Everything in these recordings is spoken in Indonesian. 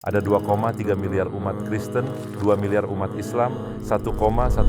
Ada 2,3 miliar umat Kristen, 2 miliar umat Islam, 1,1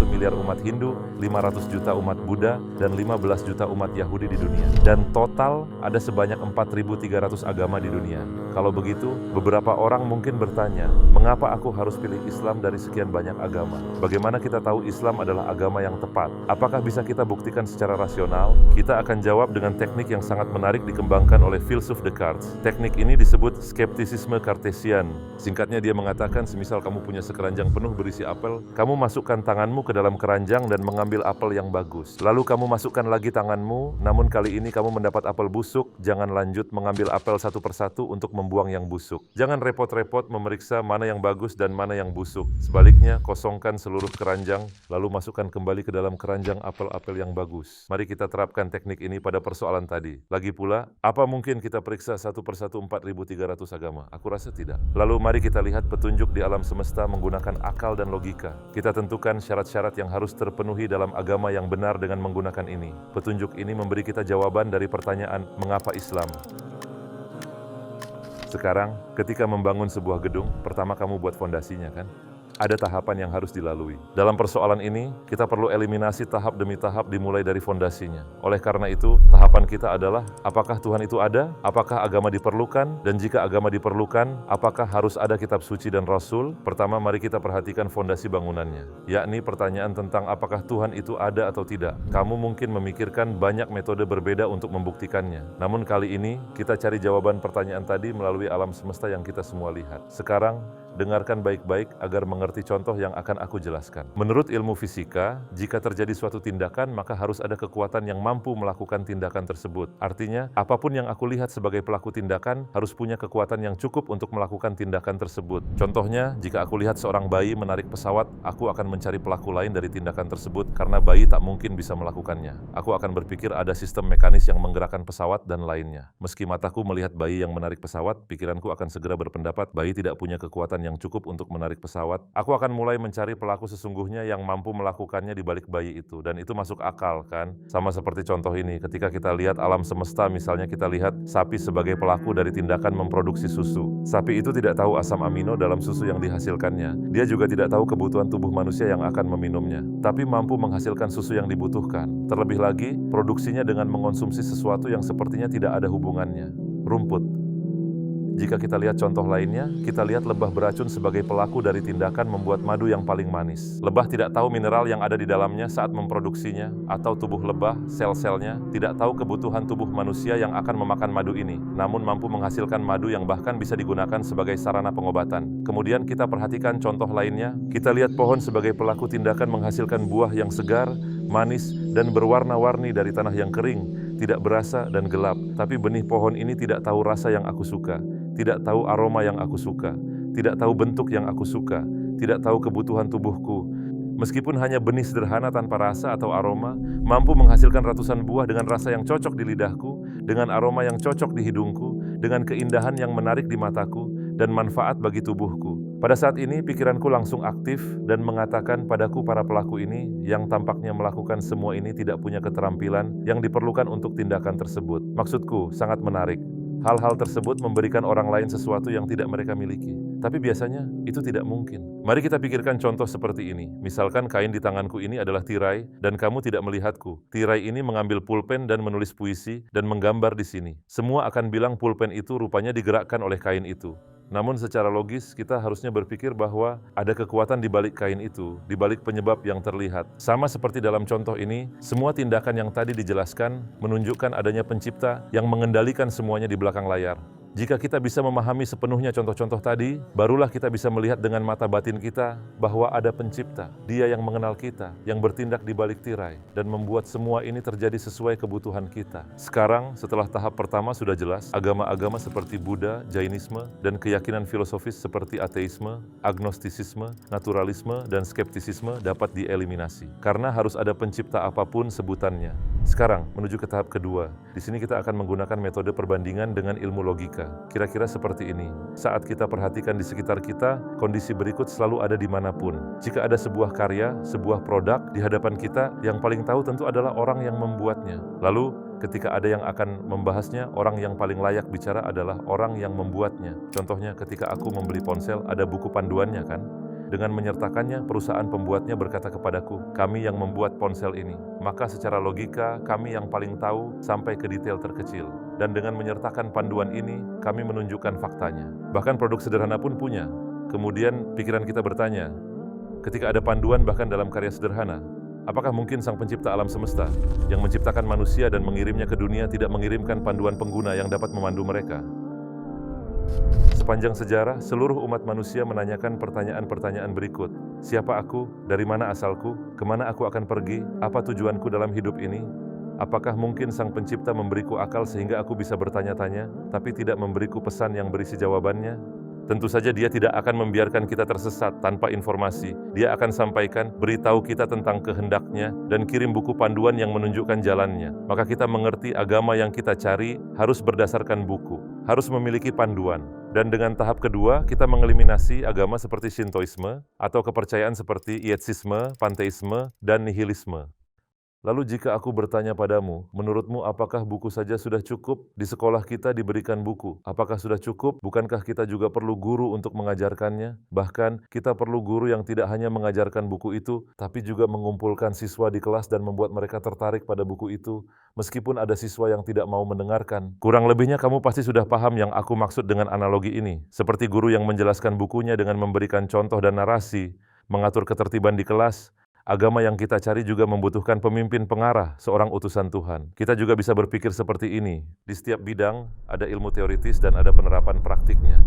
miliar umat Hindu, 500 juta umat Buddha, dan 15 juta umat Yahudi di dunia. Dan total ada sebanyak 4.300 agama di dunia. Kalau begitu, beberapa orang mungkin bertanya, mengapa aku harus pilih Islam dari sekian banyak agama? Bagaimana kita tahu Islam adalah agama yang tepat? Apakah bisa kita buktikan secara rasional? Kita akan jawab dengan teknik yang sangat menarik dikembangkan oleh filsuf Descartes. Teknik ini disebut skeptisisme Cartesian. Singkatnya dia mengatakan, semisal kamu punya sekeranjang penuh berisi apel, kamu masukkan tanganmu ke dalam keranjang dan mengambil apel yang bagus. Lalu kamu masukkan lagi tanganmu, namun kali ini kamu mendapat apel busuk, jangan lanjut mengambil apel satu persatu untuk membuang yang busuk. Jangan repot-repot memeriksa mana yang bagus dan mana yang busuk. Sebaliknya, kosongkan seluruh keranjang, lalu masukkan kembali ke dalam keranjang apel-apel yang bagus. Mari kita terapkan teknik ini pada persoalan tadi. Lagi pula, apa mungkin kita periksa satu persatu 4.300 agama? Aku rasa tidak. Lalu mari kita lihat petunjuk di alam semesta menggunakan akal dan logika. Kita tentukan syarat-syarat yang harus terpenuhi dalam agama yang benar dengan menggunakan ini. Petunjuk ini memberi kita jawaban dari pertanyaan, mengapa Islam? Sekarang, ketika membangun sebuah gedung, pertama kamu buat fondasinya, kan? Ada tahapan yang harus dilalui. Dalam persoalan ini, kita perlu eliminasi tahap demi tahap dimulai dari fondasinya. Oleh karena itu, tahapan kita adalah, apakah Tuhan itu ada? Apakah agama diperlukan? Dan jika agama diperlukan, apakah harus ada kitab suci dan rasul? Pertama, mari kita perhatikan fondasi bangunannya, yakni pertanyaan tentang apakah Tuhan itu ada atau tidak. Kamu mungkin memikirkan banyak metode berbeda untuk membuktikannya. Namun kali ini, kita cari jawaban pertanyaan tadi melalui alam semesta yang kita semua lihat. Sekarang, dengarkan baik-baik agar mengerti contoh yang akan aku jelaskan. Menurut ilmu fisika, jika terjadi suatu tindakan, maka harus ada kekuatan yang mampu melakukan tindakan tersebut. Artinya, apapun yang aku lihat sebagai pelaku tindakan, harus punya kekuatan yang cukup untuk melakukan tindakan tersebut. Contohnya, jika aku lihat seorang bayi menarik pesawat, aku akan mencari pelaku lain dari tindakan tersebut, karena bayi tak mungkin bisa melakukannya. Aku akan berpikir ada sistem mekanis yang menggerakkan pesawat dan lainnya. Meski mataku melihat bayi yang menarik pesawat, pikiranku akan segera berpendapat bayi tidak punya kekuatan yang cukup untuk menarik pesawat. Aku akan mulai mencari pelaku sesungguhnya yang mampu melakukannya di balik bayi itu, dan itu masuk akal, kan? Sama seperti contoh ini, ketika kita lihat alam semesta, misalnya kita lihat sapi sebagai pelaku dari tindakan memproduksi susu. Sapi itu tidak tahu asam amino dalam susu yang dihasilkannya. Dia juga tidak tahu kebutuhan tubuh manusia yang akan meminumnya, tapi mampu menghasilkan susu yang dibutuhkan. Terlebih lagi, produksinya dengan mengonsumsi sesuatu yang sepertinya tidak ada hubungannya. Rumput. Jika kita lihat contoh lainnya, kita lihat lebah beracun sebagai pelaku dari tindakan membuat madu yang paling manis. Lebah tidak tahu mineral yang ada di dalamnya saat memproduksinya, atau tubuh lebah, sel-selnya, tidak tahu kebutuhan tubuh manusia yang akan memakan madu ini, namun mampu menghasilkan madu yang bahkan bisa digunakan sebagai sarana pengobatan. Kemudian kita perhatikan contoh lainnya, kita lihat pohon sebagai pelaku tindakan menghasilkan buah yang segar, manis, dan berwarna-warni dari tanah yang kering, tidak berasa dan gelap. Tapi benih pohon ini tidak tahu rasa yang aku suka, tidak tahu aroma yang aku suka, tidak tahu bentuk yang aku suka, tidak tahu kebutuhan tubuhku. Meskipun hanya benih sederhana tanpa rasa atau aroma, mampu menghasilkan ratusan buah dengan rasa yang cocok di lidahku, dengan aroma yang cocok di hidungku, dengan keindahan yang menarik di mataku, dan manfaat bagi tubuhku. Pada saat ini, pikiranku langsung aktif dan mengatakan padaku para pelaku ini yang tampaknya melakukan semua ini tidak punya keterampilan yang diperlukan untuk tindakan tersebut. Maksudku, sangat menarik. Hal-hal tersebut memberikan orang lain sesuatu yang tidak mereka miliki. Tapi biasanya, itu tidak mungkin. Mari kita pikirkan contoh seperti ini. Misalkan kain di tanganku ini adalah tirai, dan kamu tidak melihatku. Tirai ini mengambil pulpen dan menulis puisi, dan menggambar di sini. Semua akan bilang pulpen itu rupanya digerakkan oleh kain itu. Namun secara logis, kita harusnya berpikir bahwa ada kekuatan di balik kain itu, di balik penyebab yang terlihat. Sama seperti dalam contoh ini, semua tindakan yang tadi dijelaskan menunjukkan adanya pencipta yang mengendalikan semuanya di belakang layar. Jika kita bisa memahami sepenuhnya contoh-contoh tadi, barulah kita bisa melihat dengan mata batin kita bahwa ada pencipta, dia yang mengenal kita, yang bertindak di balik tirai, dan membuat semua ini terjadi sesuai kebutuhan kita. Sekarang, setelah tahap pertama sudah jelas, agama-agama seperti Buddha, Jainisme, dan keyakinan filosofis seperti ateisme, agnostisisme, naturalisme, dan skeptisisme dapat dieliminasi. Karena harus ada pencipta apapun sebutannya. Sekarang, menuju ke tahap kedua. Di sini kita akan menggunakan metode perbandingan dengan ilmu logika. Kira-kira seperti ini. Saat kita perhatikan di sekitar kita, kondisi berikut selalu ada dimanapun. Jika ada sebuah karya, sebuah produk di hadapan kita, yang paling tahu tentu adalah orang yang membuatnya. Lalu, ketika ada yang akan membahasnya, orang yang paling layak bicara adalah orang yang membuatnya. Contohnya, ketika aku membeli ponsel, ada buku panduannya kan? Dengan menyertakannya, perusahaan pembuatnya berkata kepadaku, kami yang membuat ponsel ini. Maka secara logika, kami yang paling tahu sampai ke detail terkecil. Dan dengan menyertakan panduan ini, kami menunjukkan faktanya. Bahkan produk sederhana pun punya. Kemudian pikiran kita bertanya, ketika ada panduan bahkan dalam karya sederhana, apakah mungkin sang pencipta alam semesta yang menciptakan manusia dan mengirimnya ke dunia tidak mengirimkan panduan pengguna yang dapat memandu mereka? Sepanjang sejarah, seluruh umat manusia menanyakan pertanyaan-pertanyaan berikut. Siapa aku? Dari mana asalku? Kemana aku akan pergi? Apa tujuanku dalam hidup ini? Apakah mungkin sang pencipta memberiku akal sehingga aku bisa bertanya-tanya, tapi tidak memberiku pesan yang berisi jawabannya? Tentu saja dia tidak akan membiarkan kita tersesat tanpa informasi. Dia akan sampaikan, beritahu kita tentang kehendaknya, dan kirim buku panduan yang menunjukkan jalannya. Maka kita mengerti agama yang kita cari harus berdasarkan buku, harus memiliki panduan. Dan dengan tahap kedua, kita mengeliminasi agama seperti Shintoisme, atau kepercayaan seperti Ietzisme, Panteisme, dan Nihilisme. Lalu jika aku bertanya padamu, menurutmu apakah buku saja sudah cukup? Di sekolah kita diberikan buku. Apakah sudah cukup? Bukankah kita juga perlu guru untuk mengajarkannya? Bahkan, kita perlu guru yang tidak hanya mengajarkan buku itu, tapi juga mengumpulkan siswa di kelas dan membuat mereka tertarik pada buku itu, meskipun ada siswa yang tidak mau mendengarkan. Kurang lebihnya kamu pasti sudah paham yang aku maksud dengan analogi ini. Seperti guru yang menjelaskan bukunya dengan memberikan contoh dan narasi, mengatur ketertiban di kelas. Agama yang kita cari juga membutuhkan pemimpin pengarah, seorang utusan Tuhan. Kita juga bisa berpikir seperti ini. Di setiap bidang, ada ilmu teoritis dan ada penerapan praktiknya.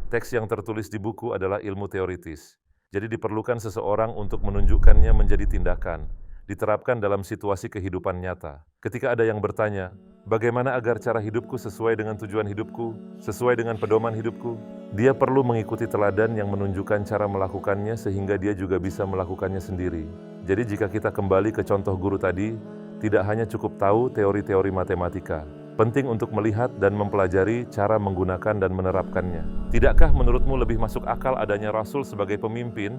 Teks yang tertulis di buku adalah ilmu teoritis. Jadi diperlukan seseorang untuk menunjukkannya menjadi tindakan, diterapkan dalam situasi kehidupan nyata. Ketika ada yang bertanya, bagaimana agar cara hidupku sesuai dengan tujuan hidupku, sesuai dengan pedoman hidupku? Dia perlu mengikuti teladan yang menunjukkan cara melakukannya sehingga dia juga bisa melakukannya sendiri. Jadi jika kita kembali ke contoh guru tadi, tidak hanya cukup tahu teori-teori matematika. Penting untuk melihat dan mempelajari cara menggunakan dan menerapkannya. Tidakkah menurutmu lebih masuk akal adanya Rasul sebagai pemimpin?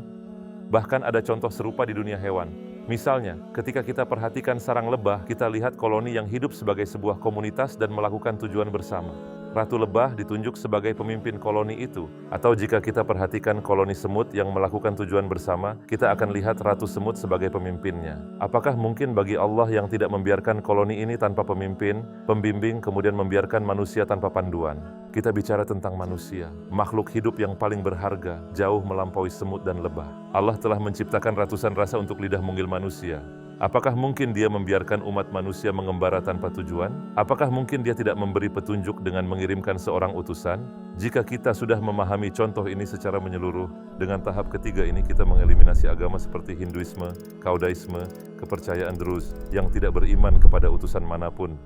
Bahkan ada contoh serupa di dunia hewan. Misalnya, ketika kita perhatikan sarang lebah, kita lihat koloni yang hidup sebagai sebuah komunitas dan melakukan tujuan bersama. Ratu lebah ditunjuk sebagai pemimpin koloni itu. Atau jika kita perhatikan koloni semut yang melakukan tujuan bersama, kita akan lihat ratu semut sebagai pemimpinnya. Apakah mungkin bagi Allah yang tidak membiarkan koloni ini tanpa pemimpin, pembimbing, kemudian membiarkan manusia tanpa panduan? Kita bicara tentang manusia, makhluk hidup yang paling berharga, jauh melampaui semut dan lebah. Allah telah menciptakan ratusan rasa untuk lidah mungil manusia. Apakah mungkin dia membiarkan umat manusia mengembara tanpa tujuan? Apakah mungkin dia tidak memberi petunjuk dengan mengirimkan seorang utusan? Jika kita sudah memahami contoh ini secara menyeluruh, dengan tahap ketiga ini kita mengeliminasi agama seperti Hinduisme, Kaudaisme, kepercayaan Druz yang tidak beriman kepada utusan manapun.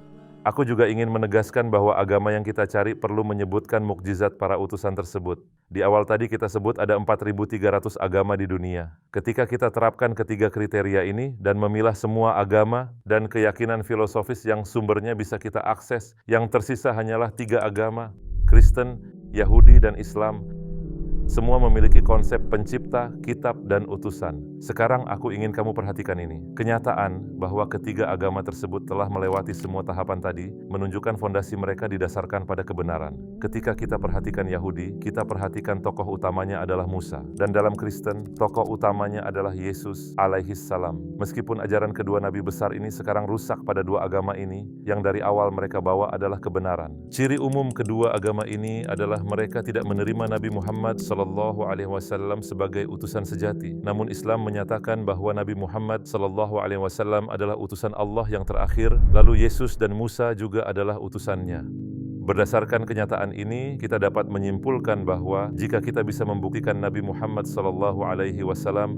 Aku juga ingin menegaskan bahwa agama yang kita cari perlu menyebutkan mukjizat para utusan tersebut. Di awal tadi kita sebut ada 4.300 agama di dunia. Ketika kita terapkan ketiga kriteria ini dan memilah semua agama dan keyakinan filosofis yang sumbernya bisa kita akses, yang tersisa hanyalah 3 agama, Kristen, Yahudi, dan Islam. Semua memiliki konsep pencipta, kitab, dan utusan. Sekarang aku ingin kamu perhatikan ini. Kenyataan bahwa ketiga agama tersebut telah melewati semua tahapan tadi, menunjukkan fondasi mereka didasarkan pada kebenaran. Ketika kita perhatikan Yahudi, kita perhatikan tokoh utamanya adalah Musa. Dan dalam Kristen, tokoh utamanya adalah Yesus alaihissalam. Meskipun ajaran kedua nabi besar ini sekarang rusak pada dua agama ini, yang dari awal mereka bawa adalah kebenaran. Ciri umum kedua agama ini adalah mereka tidak menerima Nabi Muhammad SAW sebagai utusan sejati. Namun Islam menyatakan bahwa Nabi Muhammad SAW adalah utusan Allah yang terakhir, lalu Yesus dan Musa juga adalah utusannya. Berdasarkan kenyataan ini, kita dapat menyimpulkan bahwa jika kita bisa membuktikan Nabi Muhammad SAW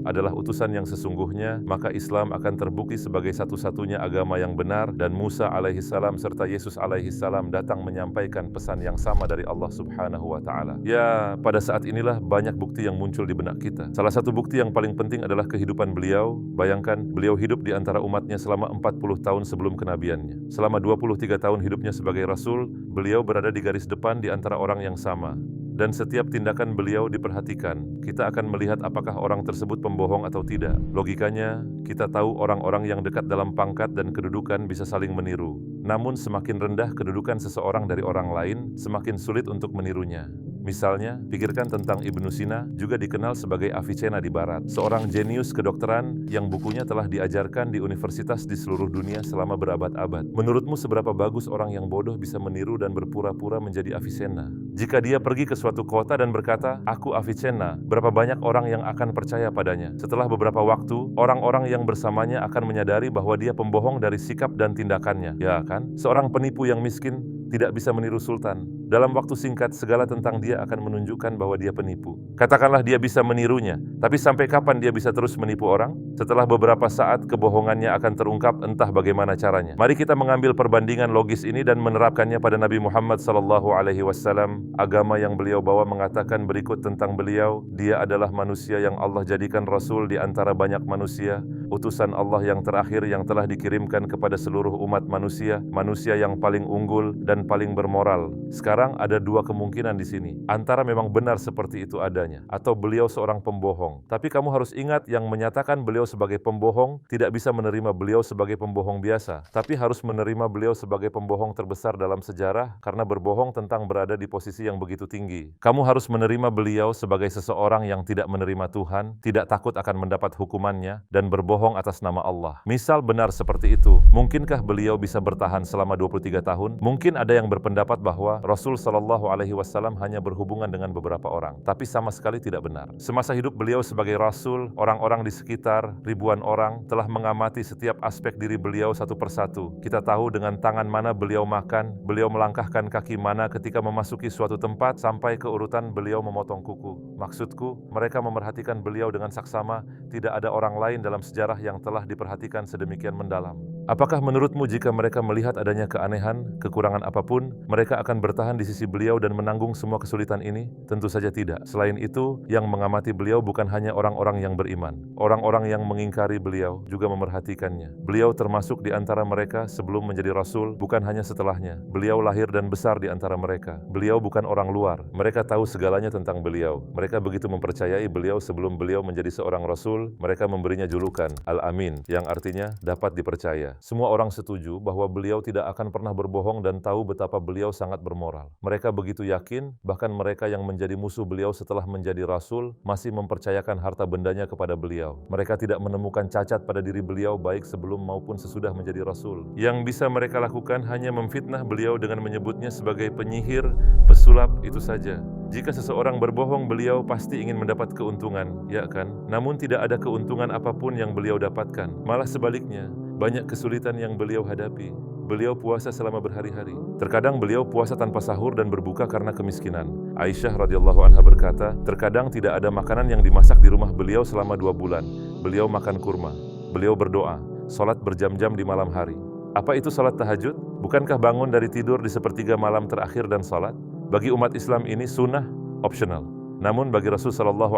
adalah utusan yang sesungguhnya, maka Islam akan terbukti sebagai satu-satunya agama yang benar, dan Musa alaihissalam serta Yesus alaihissalam datang menyampaikan pesan yang sama dari Allah Subhanahu wa Ta'ala. Ya, pada saat inilah banyak bukti yang muncul di benak kita. Salah satu bukti yang paling penting adalah kehidupan beliau. Bayangkan, beliau hidup di antara umatnya selama 40 tahun sebelum kenabiannya. Selama 23 tahun hidupnya sebagai Rasul, beliau berada di garis depan di antara orang yang sama. Dan setiap tindakan beliau diperhatikan. Kita akan melihat apakah orang tersebut pembohong atau tidak. Logikanya, kita tahu orang-orang yang dekat dalam pangkat dan kedudukan bisa saling meniru. Namun semakin rendah kedudukan seseorang dari orang lain, semakin sulit untuk menirunya. Misalnya, pikirkan tentang Ibnu Sina, juga dikenal sebagai Avicenna di Barat. Seorang jenius kedokteran yang bukunya telah diajarkan di universitas di seluruh dunia selama berabad-abad. Menurutmu seberapa bagus orang yang bodoh bisa meniru dan berpura-pura menjadi Avicenna? Jika dia pergi ke suatu kota dan berkata, "Aku Avicenna," berapa banyak orang yang akan percaya padanya? Setelah beberapa waktu, orang-orang yang bersamanya akan menyadari bahwa dia pembohong dari sikap dan tindakannya. Ya kan? Seorang penipu yang miskin tidak bisa meniru sultan. Dalam waktu singkat, segala tentang dia akan menunjukkan bahwa dia penipu. Katakanlah dia bisa menirunya, tapi sampai kapan dia bisa terus menipu orang? Setelah beberapa saat, kebohongannya akan terungkap, entah bagaimana caranya. Mari kita mengambil perbandingan logis ini dan menerapkannya pada Nabi Muhammad SAW. Agama yang beliau bawa mengatakan berikut tentang beliau: dia adalah manusia yang Allah jadikan Rasul di antara banyak manusia, utusan Allah yang terakhir yang telah dikirimkan kepada seluruh umat manusia, manusia yang paling unggul dan paling bermoral. Sekarang ada dua kemungkinan di sini. Antara memang benar seperti itu adanya, atau beliau seorang pembohong. Tapi kamu harus ingat, yang menyatakan beliau sebagai pembohong tidak bisa menerima beliau sebagai pembohong biasa, tapi harus menerima beliau sebagai pembohong terbesar dalam sejarah, karena berbohong tentang berada di posisi yang begitu tinggi. Kamu harus menerima beliau sebagai seseorang yang tidak menerima Tuhan, tidak takut akan mendapat hukumannya, dan berbohong atas nama Allah. Misal benar seperti itu, mungkinkah beliau bisa bertahan selama 23 tahun? Mungkin ada yang berpendapat bahwa Rasul SAW hanya berhubungan dengan beberapa orang, tapi sama sekali tidak benar. Semasa hidup beliau sebagai Rasul, orang-orang di sekitar, ribuan orang, telah mengamati setiap aspek diri beliau satu persatu. Kita tahu dengan tangan mana beliau makan, beliau melangkahkan kaki mana ketika memasuki suatu tempat, sampai ke urutan beliau memotong kuku. Maksudku, mereka memerhatikan beliau dengan saksama. Tidak ada orang lain dalam sejarah yang telah diperhatikan sedemikian mendalam. Apakah menurutmu jika mereka melihat adanya keanehan, kekurangan apapun, mereka akan bertahan di sisi beliau dan menanggung semua kesulitan ini? Tentu saja tidak. Selain itu, yang mengamati beliau bukan hanya orang-orang yang beriman. Orang-orang yang mengingkari beliau juga memerhatikannya. Beliau termasuk di antara mereka sebelum menjadi Rasul, bukan hanya setelahnya. Beliau lahir dan besar di antara mereka. Beliau bukan orang luar. Mereka tahu segalanya tentang beliau. Mereka begitu mempercayai beliau sebelum beliau menjadi seorang Rasul, mereka memberinya julukan Al-Amin, yang artinya dapat dipercaya. Semua orang setuju bahwa beliau tidak akan pernah berbohong dan tahu betapa beliau sangat bermoral. Mereka begitu yakin, bahkan mereka yang menjadi musuh beliau setelah menjadi Rasul masih mempercayakan harta bendanya kepada beliau. Mereka tidak menemukan cacat pada diri beliau baik sebelum maupun sesudah menjadi Rasul. Yang bisa mereka lakukan hanya memfitnah beliau dengan menyebutnya sebagai penyihir, pesulap, itu saja. Jika seseorang berbohong, beliau pasti ingin mendapat keuntungan, ya kan? Namun tidak ada keuntungan apapun yang beliau dapatkan. Malah sebaliknya, banyak kesulitan yang beliau hadapi. Beliau puasa selama berhari-hari. Terkadang beliau puasa tanpa sahur dan berbuka karena kemiskinan. Aisyah radhiyallahu anha berkata, terkadang tidak ada makanan yang dimasak di rumah beliau selama 2 bulan. Beliau makan kurma. Beliau berdoa, sholat berjam-jam di malam hari. Apa itu sholat tahajud? Bukankah bangun dari tidur di sepertiga malam terakhir dan sholat? Bagi umat Islam ini sunnah, optional. Namun bagi Rasul SAW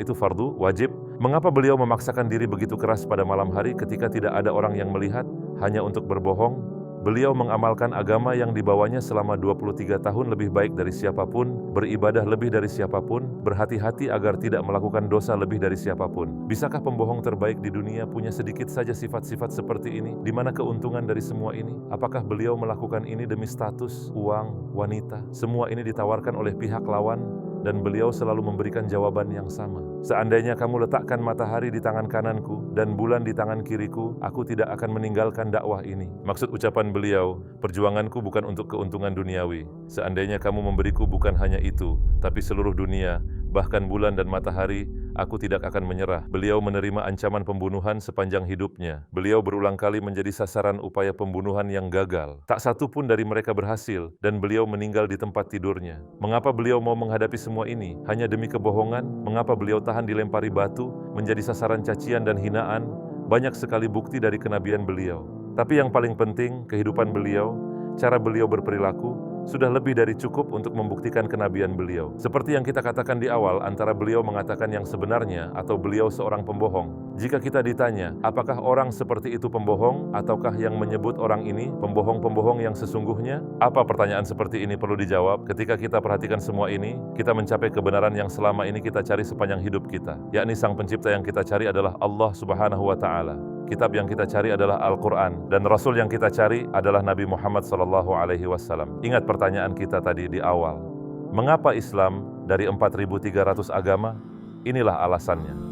itu fardu, wajib. Mengapa beliau memaksakan diri begitu keras pada malam hari ketika tidak ada orang yang melihat, hanya untuk berbohong? Beliau mengamalkan agama yang dibawanya selama 23 tahun lebih baik dari siapapun, beribadah lebih dari siapapun, berhati-hati agar tidak melakukan dosa lebih dari siapapun. Bisakah pembohong terbaik di dunia punya sedikit saja sifat-sifat seperti ini? Di mana keuntungan dari semua ini? Apakah beliau melakukan ini demi status, uang, wanita? Semua ini ditawarkan oleh pihak lawan, dan beliau selalu memberikan jawaban yang sama. Seandainya kamu letakkan matahari di tangan kananku dan bulan di tangan kiriku, aku tidak akan meninggalkan dakwah ini. Maksud ucapan beliau, perjuanganku bukan untuk keuntungan duniawi. Seandainya kamu memberiku bukan hanya itu, tapi seluruh dunia, bahkan bulan dan matahari, aku tidak akan menyerah. Beliau menerima ancaman pembunuhan sepanjang hidupnya. Beliau berulang kali menjadi sasaran upaya pembunuhan yang gagal. Tak satu pun dari mereka berhasil, dan beliau meninggal di tempat tidurnya. Mengapa beliau mau menghadapi semua ini? Hanya demi kebohongan? Mengapa beliau tahan dilempari batu, menjadi sasaran cacian dan hinaan? Banyak sekali bukti dari kenabian beliau. Tapi yang paling penting, kehidupan beliau, cara beliau berperilaku, sudah lebih dari cukup untuk membuktikan kenabian beliau. Seperti yang kita katakan di awal, antara beliau mengatakan yang sebenarnya atau beliau seorang pembohong. Jika kita ditanya, apakah orang seperti itu pembohong, ataukah yang menyebut orang ini pembohong-pembohong yang sesungguhnya? Apa pertanyaan seperti ini perlu dijawab? Ketika kita perhatikan semua ini, kita mencapai kebenaran yang selama ini kita cari sepanjang hidup kita, yakni Sang Pencipta yang kita cari adalah Allah Subhanahu wa Ta'ala. Kitab yang kita cari adalah Al-Quran, dan Rasul yang kita cari adalah Nabi Muhammad SAW. Ingat pertanyaan kita tadi di awal. Mengapa Islam dari 4.300 agama? Inilah alasannya.